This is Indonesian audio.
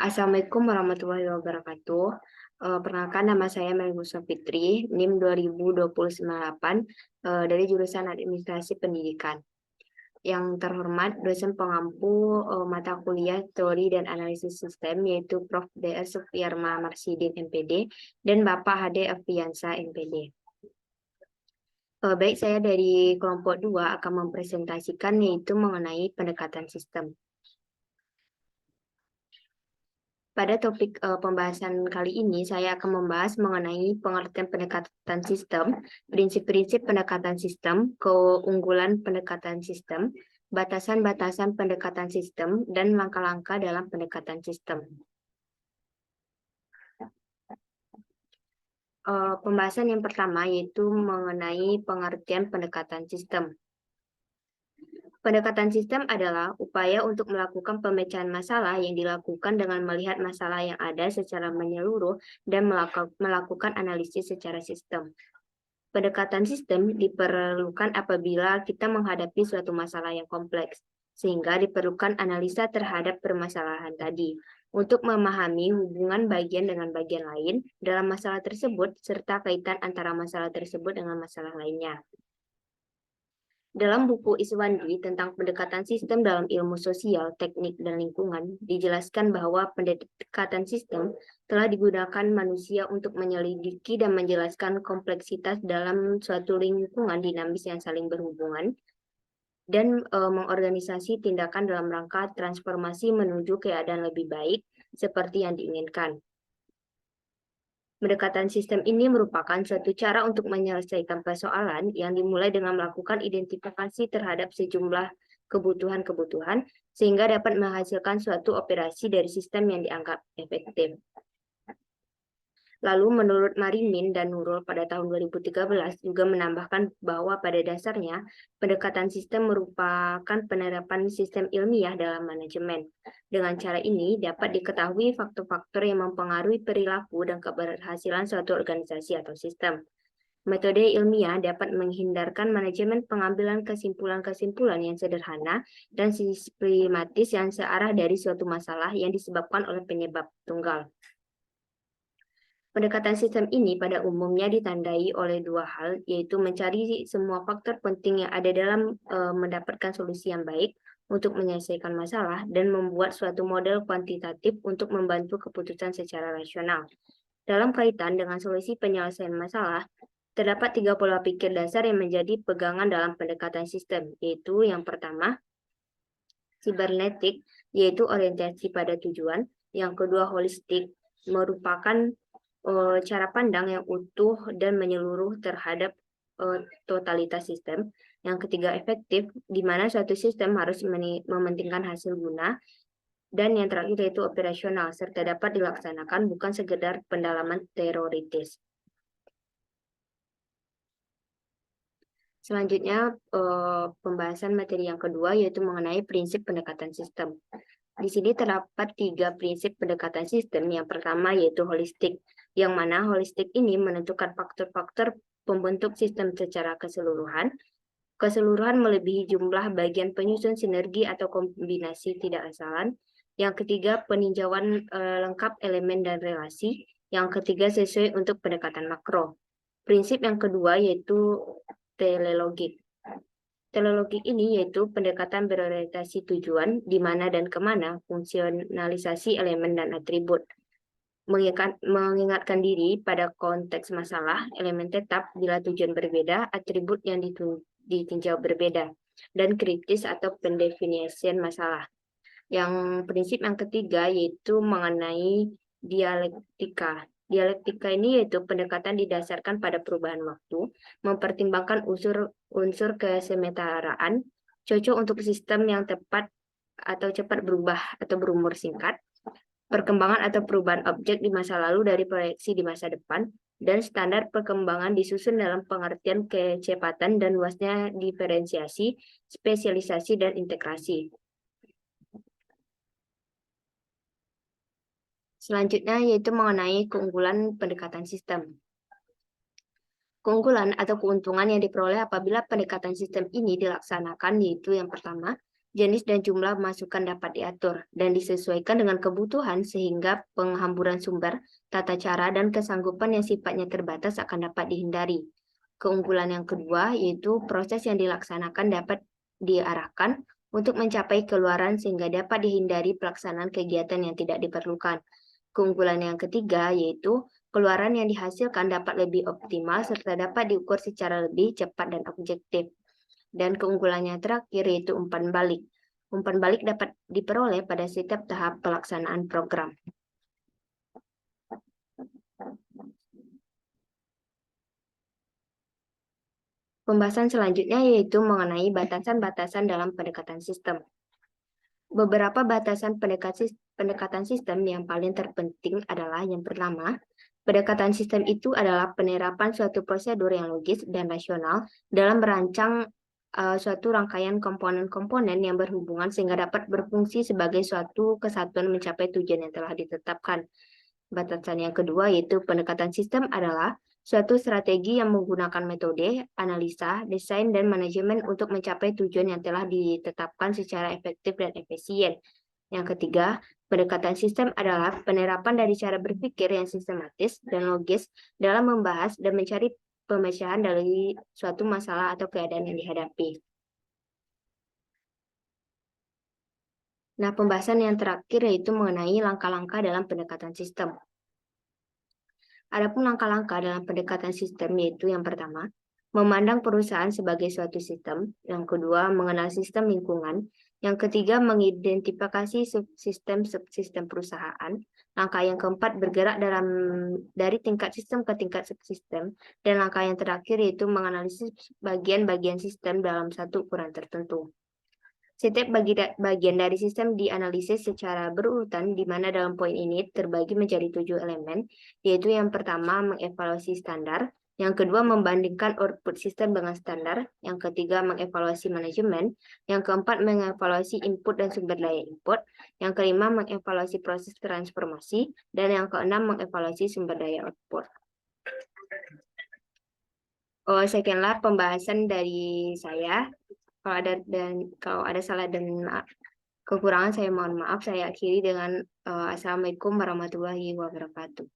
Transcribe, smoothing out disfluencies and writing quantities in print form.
Assalamualaikum warahmatullahi wabarakatuh. Perkenalkan nama saya Melgusa Fitri, NIM 2029 dari jurusan Administrasi Pendidikan. Yang terhormat dosen pengampu mata kuliah Teori dan Analisis Sistem yaitu Prof. Dr. Supiarma Marsidin MPD dan Bapak HD Afiansa MPD. Baik, saya dari kelompok 2 akan mempresentasikan yaitu mengenai pendekatan sistem. Pada topik pembahasan kali ini, saya akan membahas mengenai pengertian pendekatan sistem, prinsip-prinsip pendekatan sistem, keunggulan pendekatan sistem, batasan-batasan pendekatan sistem, dan langkah-langkah dalam pendekatan sistem. Pembahasan yang pertama yaitu mengenai pengertian pendekatan sistem. Pendekatan sistem adalah upaya untuk melakukan pemecahan masalah yang dilakukan dengan melihat masalah yang ada secara menyeluruh dan melakukan analisis secara sistem. Pendekatan sistem diperlukan apabila kita menghadapi suatu masalah yang kompleks, sehingga diperlukan analisa terhadap permasalahan tadi untuk memahami hubungan bagian dengan bagian lain dalam masalah tersebut serta kaitan antara masalah tersebut dengan masalah lainnya. Dalam buku Iswandi tentang pendekatan sistem dalam ilmu sosial, teknik, dan lingkungan, dijelaskan bahwa pendekatan sistem telah digunakan manusia untuk menyelidiki dan menjelaskan kompleksitas dalam suatu lingkungan dinamis yang saling berhubungan dan mengorganisasi tindakan dalam rangka transformasi menuju keadaan lebih baik seperti yang diinginkan. Pendekatan sistem ini merupakan suatu cara untuk menyelesaikan persoalan yang dimulai dengan melakukan identifikasi terhadap sejumlah kebutuhan-kebutuhan sehingga dapat menghasilkan suatu operasi dari sistem yang dianggap efektif. Lalu menurut Marimin dan Nurul pada tahun 2013 juga menambahkan bahwa pada dasarnya pendekatan sistem merupakan penerapan sistem ilmiah dalam manajemen. Dengan cara ini dapat diketahui faktor-faktor yang mempengaruhi perilaku dan keberhasilan suatu organisasi atau sistem. Metode ilmiah dapat menghindarkan manajemen pengambilan kesimpulan-kesimpulan yang sederhana dan sistematis yang searah dari suatu masalah yang disebabkan oleh penyebab tunggal. Pendekatan sistem ini pada umumnya ditandai oleh dua hal, yaitu mencari semua faktor penting yang ada dalam mendapatkan solusi yang baik untuk menyelesaikan masalah dan membuat suatu model kuantitatif untuk membantu keputusan secara rasional. Dalam kaitan dengan solusi penyelesaian masalah, terdapat 3 pola pikir dasar yang menjadi pegangan dalam pendekatan sistem, yaitu yang pertama, sibernetik, yaitu orientasi pada tujuan. Yang kedua, holistik, merupakan cara pandang yang utuh dan menyeluruh terhadap totalitas sistem. Yang ketiga, efektif, di mana suatu sistem harus mementingkan hasil guna. Dan yang terakhir yaitu operasional, serta dapat dilaksanakan bukan sekedar pendalaman teoritis. Selanjutnya, pembahasan materi yang kedua yaitu mengenai prinsip pendekatan sistem. Di sini terdapat 3 prinsip pendekatan sistem. Yang pertama yaitu holistik, yang mana holistik ini menentukan faktor-faktor pembentuk sistem secara keseluruhan. Keseluruhan melebihi jumlah bagian penyusun sinergi atau kombinasi tidak asalan. Yang ketiga, peninjauan lengkap elemen dan relasi. Yang ketiga, sesuai untuk pendekatan makro. Prinsip yang kedua yaitu teleologik. Teleologik ini yaitu pendekatan berorientasi tujuan, di mana dan kemana, fungsionalisasi elemen dan atribut. Mengingatkan diri pada konteks masalah, elemen tetap bila tujuan berbeda, atribut yang ditinjau berbeda, dan kritis atau pendefinisian masalah. Yang prinsip yang ketiga yaitu mengenai dialektika. Dialektika ini yaitu pendekatan didasarkan pada perubahan waktu, mempertimbangkan unsur kesementaraan, cocok untuk sistem yang tepat atau cepat berubah atau berumur singkat, perkembangan atau perubahan objek di masa lalu dari proyeksi di masa depan, dan standar perkembangan disusun dalam pengertian kecepatan dan luasnya diferensiasi, spesialisasi, dan integrasi. Selanjutnya yaitu mengenai keunggulan pendekatan sistem. Keunggulan atau keuntungan yang diperoleh apabila pendekatan sistem ini dilaksanakan yaitu yang pertama, Jenis dan jumlah masukan dapat diatur dan disesuaikan dengan kebutuhan sehingga penghamburan sumber, tata cara, dan kesanggupan yang sifatnya terbatas akan dapat dihindari. Keunggulan yang kedua yaitu proses yang dilaksanakan dapat diarahkan untuk mencapai keluaran sehingga dapat dihindari pelaksanaan kegiatan yang tidak diperlukan. Keunggulan yang ketiga yaitu keluaran yang dihasilkan dapat lebih optimal serta dapat diukur secara lebih cepat dan objektif. Dan keunggulannya terakhir yaitu umpan balik. Umpan balik dapat diperoleh pada setiap tahap pelaksanaan program. Pembahasan selanjutnya yaitu mengenai batasan-batasan dalam pendekatan sistem. Beberapa batasan pendekatan sistem yang paling terpenting adalah yang pertama, pendekatan sistem itu adalah penerapan suatu prosedur yang logis dan rasional dalam merancang suatu rangkaian komponen-komponen yang berhubungan sehingga dapat berfungsi sebagai suatu kesatuan mencapai tujuan yang telah ditetapkan. Batasan yang kedua yaitu pendekatan sistem adalah suatu strategi yang menggunakan metode, analisa, desain, dan manajemen untuk mencapai tujuan yang telah ditetapkan secara efektif dan efisien. Yang ketiga, pendekatan sistem adalah penerapan dari cara berpikir yang sistematis dan logis dalam membahas dan mencari pemecahan dari suatu masalah atau keadaan yang dihadapi. Nah, pembahasan yang terakhir yaitu mengenai langkah-langkah dalam pendekatan sistem. Adapun langkah-langkah dalam pendekatan sistem yaitu yang pertama, memandang perusahaan sebagai suatu sistem, yang kedua, mengenal sistem lingkungan, yang ketiga, mengidentifikasi subsistem perusahaan, langkah yang keempat, bergerak dari tingkat sistem ke tingkat subsistem, dan langkah yang terakhir yaitu menganalisis bagian-bagian sistem dalam satu ukuran tertentu. Setiap bagian dari sistem dianalisis secara berurutan, di mana dalam poin ini terbagi menjadi 7 elemen, yaitu yang pertama mengevaluasi standar, yang kedua membandingkan output sistem dengan standar, yang ketiga mengevaluasi manajemen, yang keempat mengevaluasi input dan sumber daya input, yang kelima mengevaluasi proses transformasi, dan yang keenam mengevaluasi sumber daya output. Sekianlah pembahasan dari saya. Kalau ada salah dan kekurangan saya mohon maaf. Saya akhiri dengan Assalamualaikum warahmatullahi wabarakatuh.